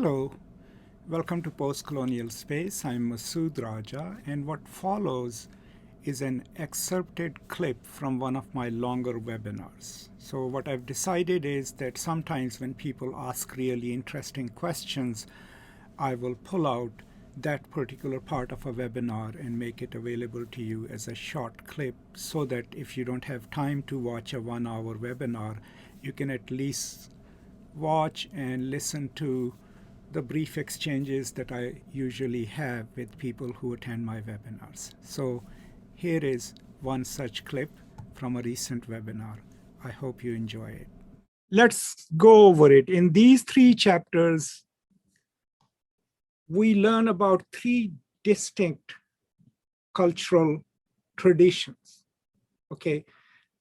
Hello, welcome to Post Colonial Space. I'm Masood Raja, and what follows is an excerpted clip from one of my longer webinars. So, what I've decided is that sometimes when people ask really interesting questions, I will pull out that particular part of a webinar and make it available to you as a short clip so that if you don't have time to watch a 1 hour webinar, you can at least watch and listen to the brief exchanges that I usually have with people who attend my webinars. So here is one such clip from a recent webinar. I hope you enjoy it. Let's go over it. In these 3 chapters, we learn about 3 distinct cultural traditions. Okay,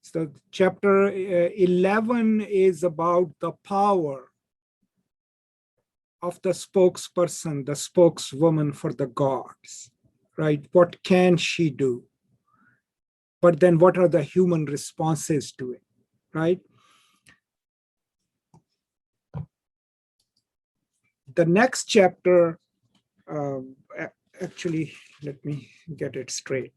so chapter 11 is about the power of the spokesperson, the spokeswoman for the gods, right? What can she do? But then what are the human responses to it, right? The next chapter, actually, let me get it straight.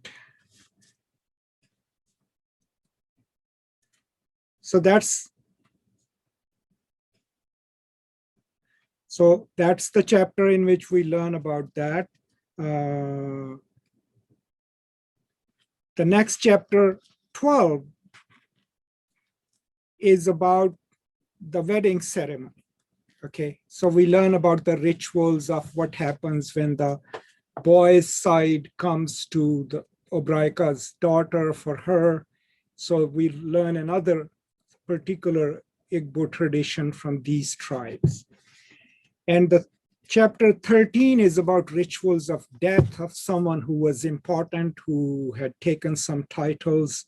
So that's the chapter in which we learn about that. The next chapter, 12, is about the wedding ceremony. Okay, so we learn about the rituals of what happens when the boy's side comes to the Obraika's daughter for her. So we learn another particular Igbo tradition from these tribes. And the chapter 13 is about rituals of death of someone who was important, who had taken some titles.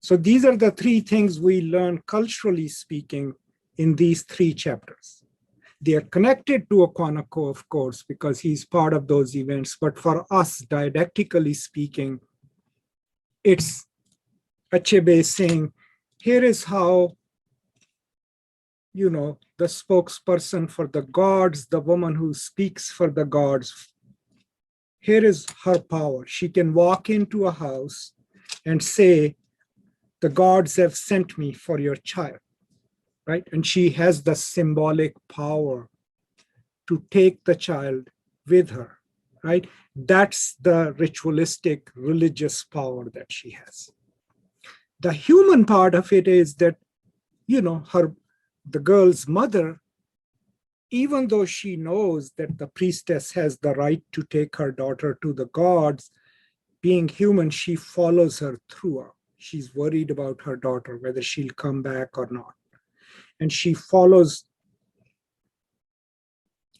So these are the 3 things we learn culturally speaking in these 3 chapters. They are connected to Okonoko, of course, because he's part of those events. But for us, didactically speaking, it's Achebe saying, here is how, the spokesperson for the gods, the woman who speaks for the gods, here is her power. She can walk into a house and say, the gods have sent me for your child, right? And she has the symbolic power to take the child with her, right? That's the ritualistic religious power that she has. The human part of it is that, the girl's mother, even though she knows that the priestess has the right to take her daughter to the gods, being human, she follows her throughout. She's worried about her daughter, whether she'll come back or not. And she follows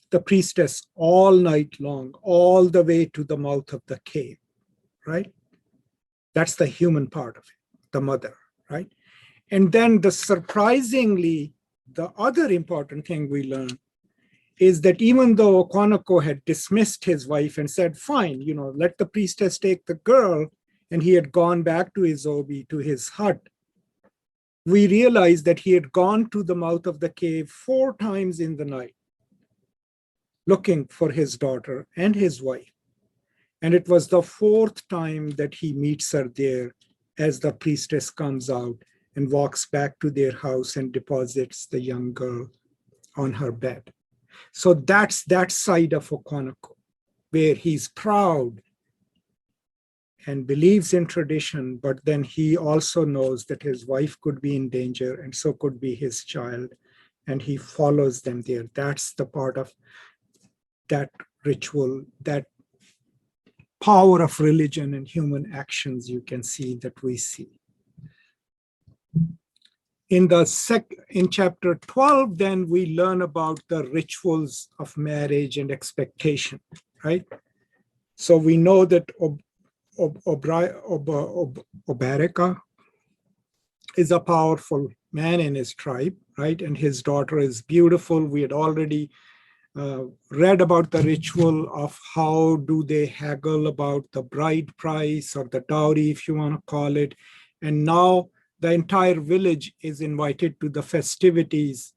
the priestess all night long, all the way to the mouth of the cave, right? That's the human part of it, the mother, right? And then the other important thing we learn is that even though Okonoko had dismissed his wife and said, fine, let the priestess take the girl, and he had gone back to his obi, to his hut, we realized that he had gone to the mouth of the cave 4 times in the night, looking for his daughter and his wife. And it was the 4th time that he meets her there as the priestess comes out and walks back to their house and deposits the young girl on her bed. So that's that side of Okonoko, where he's proud and believes in tradition, but then he also knows that his wife could be in danger and so could be his child, and he follows them there. That's the part of that ritual, that power of religion and human actions you can see that we see. In chapter 12, then we learn about the rituals of marriage and expectation, right? So we know that Obareka is a powerful man in his tribe, right? And his daughter is beautiful. We had already read about the ritual of how do they haggle about the bride price or the dowry, if you want to call it. And now the entire village is invited to the festivities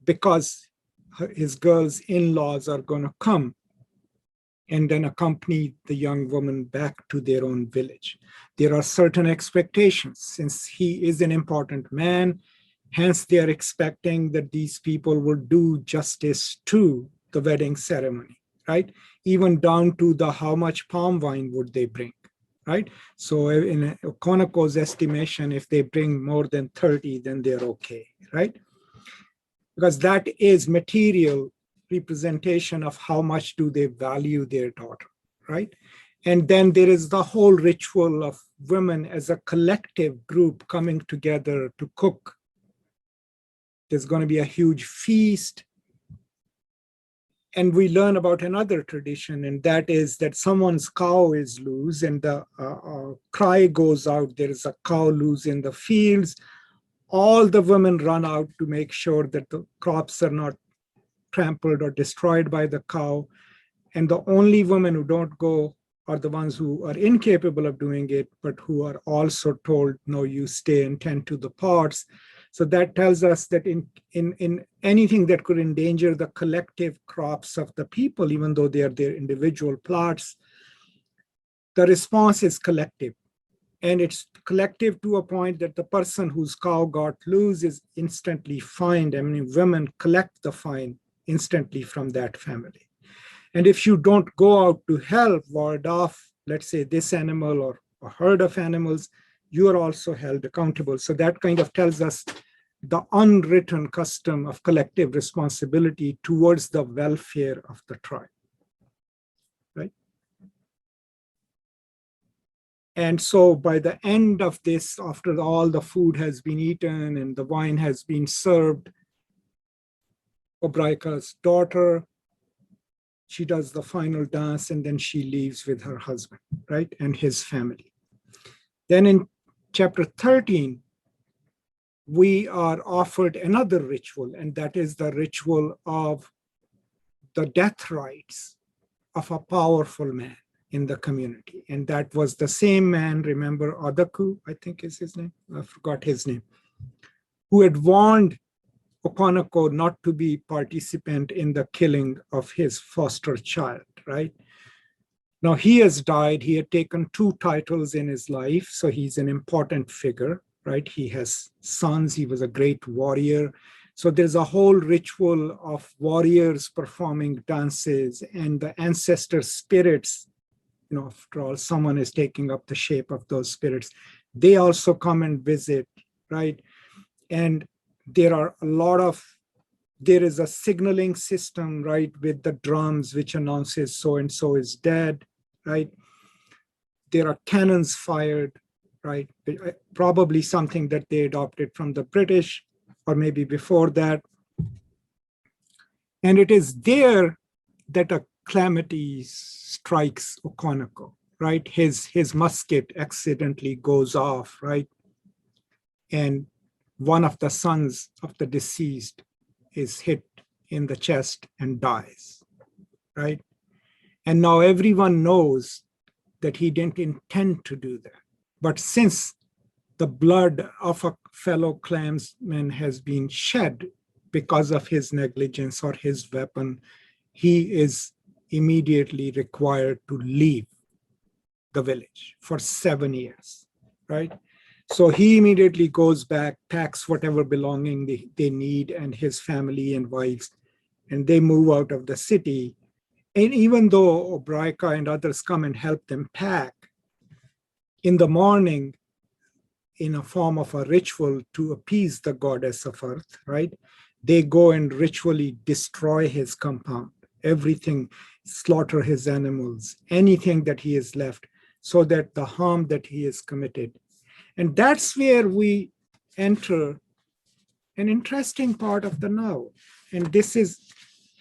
because his girl's in-laws are going to come and then accompany the young woman back to their own village. There are certain expectations. Since he is an important man, hence they are expecting that these people will do justice to the wedding ceremony, right? Even down to the how much palm wine would they bring, right? So in Okonoko's estimation, if they bring more than 30, then they're okay, right? Because that is material representation of how much do they value their daughter, right? And then there is the whole ritual of women as a collective group coming together to cook. There's going to be a huge feast. And we learn about another tradition, and that is that someone's cow is loose and the cry goes out, there is a cow loose in the fields. All the women run out to make sure that the crops are not trampled or destroyed by the cow. And the only women who don't go are the ones who are incapable of doing it, but who are also told, no, you stay and tend to the pots. So that tells us that in anything that could endanger the collective crops of the people, even though they are their individual plots, the response is collective. And it's collective to a point that the person whose cow got loose is instantly fined. I mean, women collect the fine instantly from that family. And if you don't go out to help ward off, let's say, this animal or a herd of animals, you are also held accountable. So that kind of tells us the unwritten custom of collective responsibility towards the welfare of the tribe, right? And so by the end of this, after all the food has been eaten and the wine has been served, Obraika's daughter, she does the final dance and then she leaves with her husband, right? And his family. Then in chapter 13, we are offered another ritual, and that is the ritual of the death rites of a powerful man in the community. And that was the same man, remember Adaku, I think is his name, I forgot his name, who had warned Okonoko not to be participant in the killing of his foster child, right? Now he has died, he had taken 2 titles in his life, so he's an important figure, right? He has sons, he was a great warrior. So there's a whole ritual of warriors performing dances and the ancestor spirits, you know, after all, someone is taking up the shape of those spirits. They also come and visit, right? And there is a signaling system, right, with the drums, which announces so-and-so is dead, right? There are cannons fired, right? Probably something that they adopted from the British, or maybe before that. And it is there that a calamity strikes Okonoko, right? His musket accidentally goes off, right? And one of the sons of the deceased is hit in the chest and dies, right? And now everyone knows that he didn't intend to do that. But since the blood of a fellow clansman has been shed because of his negligence or his weapon, he is immediately required to leave the village for 7 years, right? So he immediately goes back, packs whatever belonging they need and his family and wives, and they move out of the city. And even though Obraika and others come and help them pack, in the morning, in a form of a ritual to appease the goddess of earth, right? They go and ritually destroy his compound, everything, slaughter his animals, anything that he has left, so that the harm that he has committed. And that's where we enter an interesting part of the novel. And this is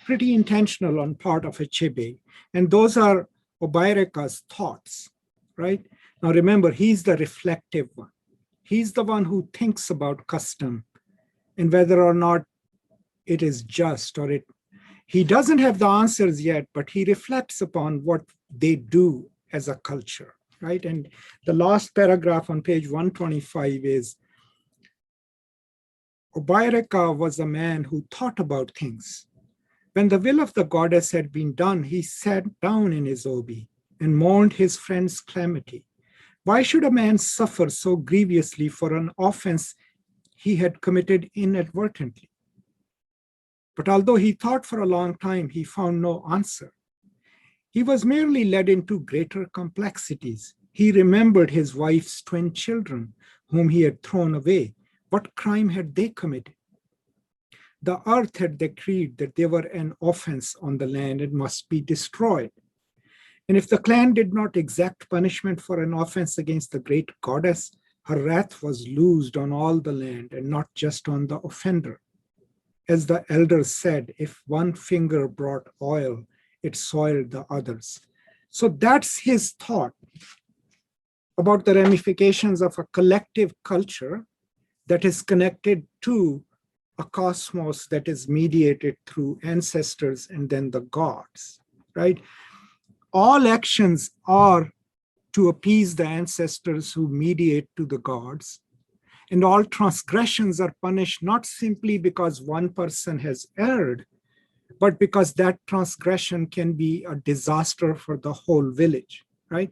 pretty intentional on part of Achebe. And those are Obaireka's thoughts, right? Now remember, he's the reflective one. He's the one who thinks about custom and whether or not it is just or it. He doesn't have the answers yet, but he reflects upon what they do as a culture, right? And the last paragraph on page 125 is, Obaireka was a man who thought about things, When the will of the goddess had been done, he sat down in his obi and mourned his friend's calamity. Why should a man suffer so grievously for an offense he had committed inadvertently? But although he thought for a long time, he found no answer. He was merely led into greater complexities. He remembered his wife's twin children, whom he had thrown away. What crime had they committed? The earth had decreed that they were an offense on the land and must be destroyed. And if the clan did not exact punishment for an offense against the great goddess, her wrath was loosed on all the land and not just on the offender. As the elders said, if one finger brought oil, it soiled the others. So that's his thought about the ramifications of a collective culture that is connected to a cosmos that is mediated through ancestors and then the gods, right? All actions are to appease the ancestors who mediate to the gods, and all transgressions are punished not simply because one person has erred, but because that transgression can be a disaster for the whole village, right?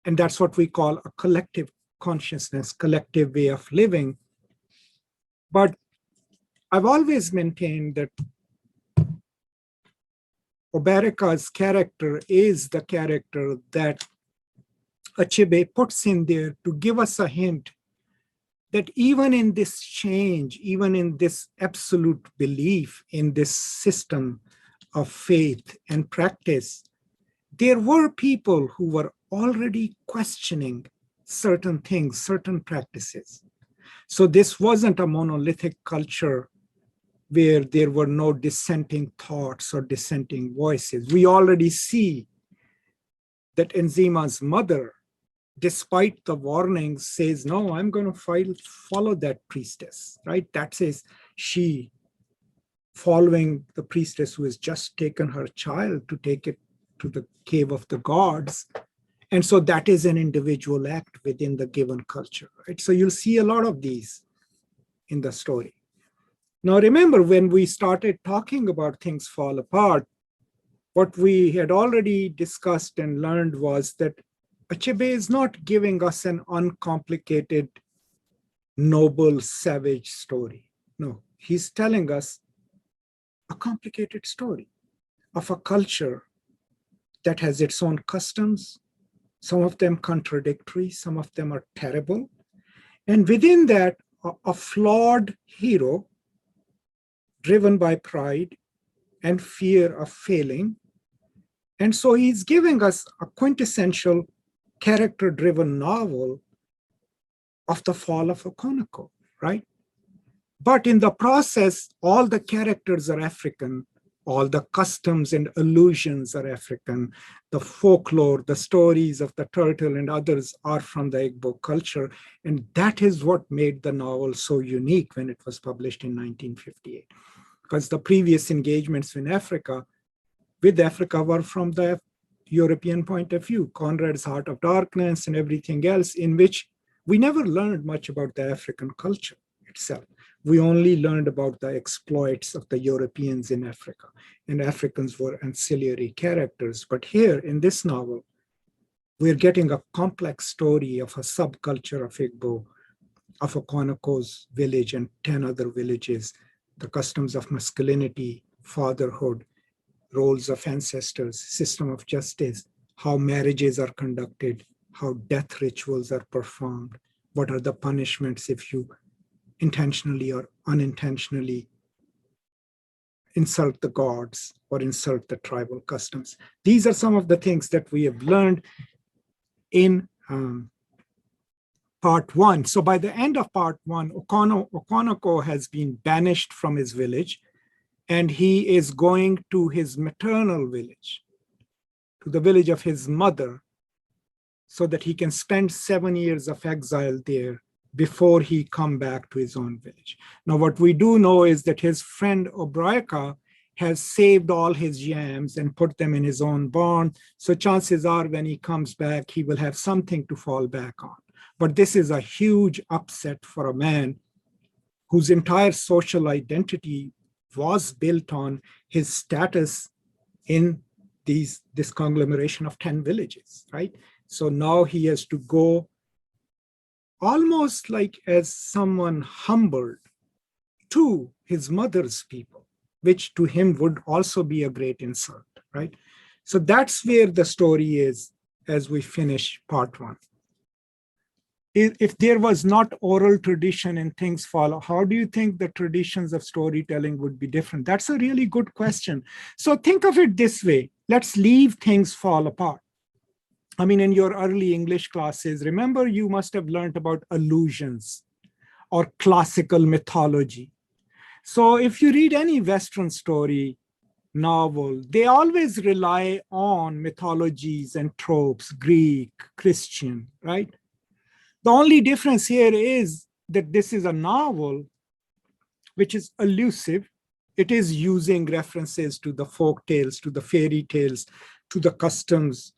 And that's what we call a collective consciousness, collective way of living. But I've always maintained that Obareka's character is the character that Achebe puts in there to give us a hint that even in this change, even in this absolute belief in this system of faith and practice, there were people who were already questioning certain things, certain practices. So this wasn't a monolithic culture where there were no dissenting thoughts or dissenting voices. We already see that Nzima's mother, despite the warnings, says, no, I'm going to follow that priestess, right? That says she following the priestess who has just taken her child to take it to the cave of the gods. And so that is an individual act within the given culture, right? So you'll see a lot of these in the story. Now, remember, when we started talking about things fall apart, what we had already discussed and learned was that Achebe is not giving us an uncomplicated, noble, savage story. No, he's telling us a complicated story of a culture that has its own customs, some of them contradictory, some of them are terrible. And within that, a flawed hero driven by pride and fear of failing. And so he's giving us a quintessential character-driven novel of the fall of Okonoko, right? But in the process, all the characters are African, all the customs and allusions are African, the folklore, the stories of the turtle and others are from the Igbo culture. And that is what made the novel so unique when it was published in 1958. Because the previous engagements with Africa were from the European point of view, Conrad's Heart of Darkness and everything else, in which we never learned much about the African culture itself. We only learned about the exploits of the Europeans in Africa, and Africans were ancillary characters. But here in this novel, we're getting a complex story of a subculture of Igbo, of Okonoko's village and 10 other villages, the customs of masculinity, fatherhood, roles of ancestors, system of justice, how marriages are conducted, how death rituals are performed, what are the punishments if you intentionally or unintentionally insult the gods or insult the tribal customs. These are some of the things that we have learned in part one. So by the end of part one, Okonoko has been banished from his village, and he is going to his maternal village, to the village of his mother, so that he can spend 7 years of exile there before he come back to his own village. Now, what we do know is that his friend Obareka has saved all his yams and put them in his own barn. So chances are when he comes back, he will have something to fall back on. But this is a huge upset for a man whose entire social identity was built on his status in this conglomeration of 10 villages, right? So now he has to go almost like as someone humbled to his mother's people, which to him would also be a great insult, right? So that's where the story is as we finish part one. If there was not oral tradition and things follow, how do you think the traditions of storytelling would be different? That's a really good question. So think of it this way. Let's leave things fall apart. I mean, in your early English classes, remember you must have learned about allusions or classical mythology. So if you read any Western story, novel, they always rely on mythologies and tropes, Greek, Christian, right? The only difference here is that this is a novel which is elusive. It is using references to the folk tales, to the fairy tales, to the customs,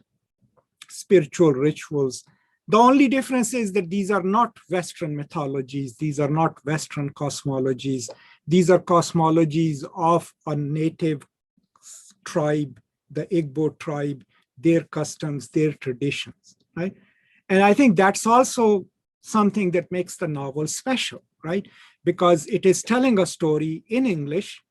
spiritual rituals. The only difference is that these are not Western mythologies. These are not Western cosmologies. These are cosmologies of a native tribe, the Igbo tribe, their customs, their traditions, right? And I think that's also something that makes the novel special, right? Because it is telling a story in English,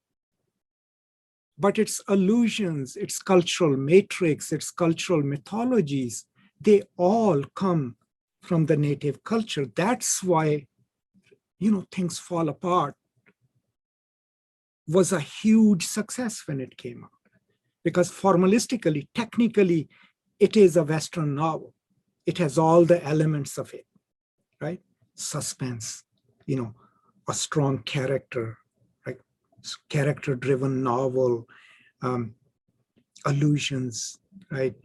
but its allusions, its cultural matrix, its cultural mythologies, they all come from the native culture. That's why, Things Fall Apart was a huge success when it came out. Because formalistically, technically, it is a Western novel. It has all the elements of it, right? Suspense, a strong character, right? Character-driven novel, allusions, right?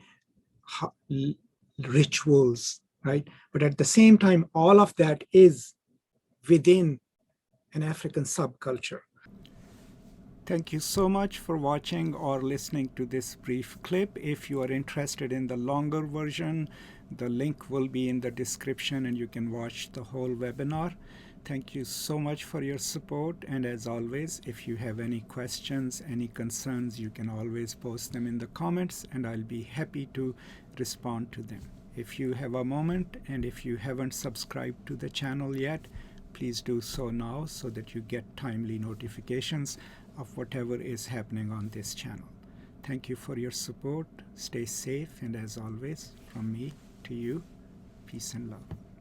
Rituals, right? But at the same time, all of that is within an African subculture. Thank you so much for watching or listening to this brief clip. If you are interested in the longer version, the link will be in the description and you can watch the whole webinar. Thank you so much for your support. And as always, if you have any questions, any concerns, you can always post them in the comments and I'll be happy to respond to them. If you have a moment and if you haven't subscribed to the channel yet, please do so now so that you get timely notifications of whatever is happening on this channel. Thank you for your support. Stay safe, and as always, from me to you, peace and love.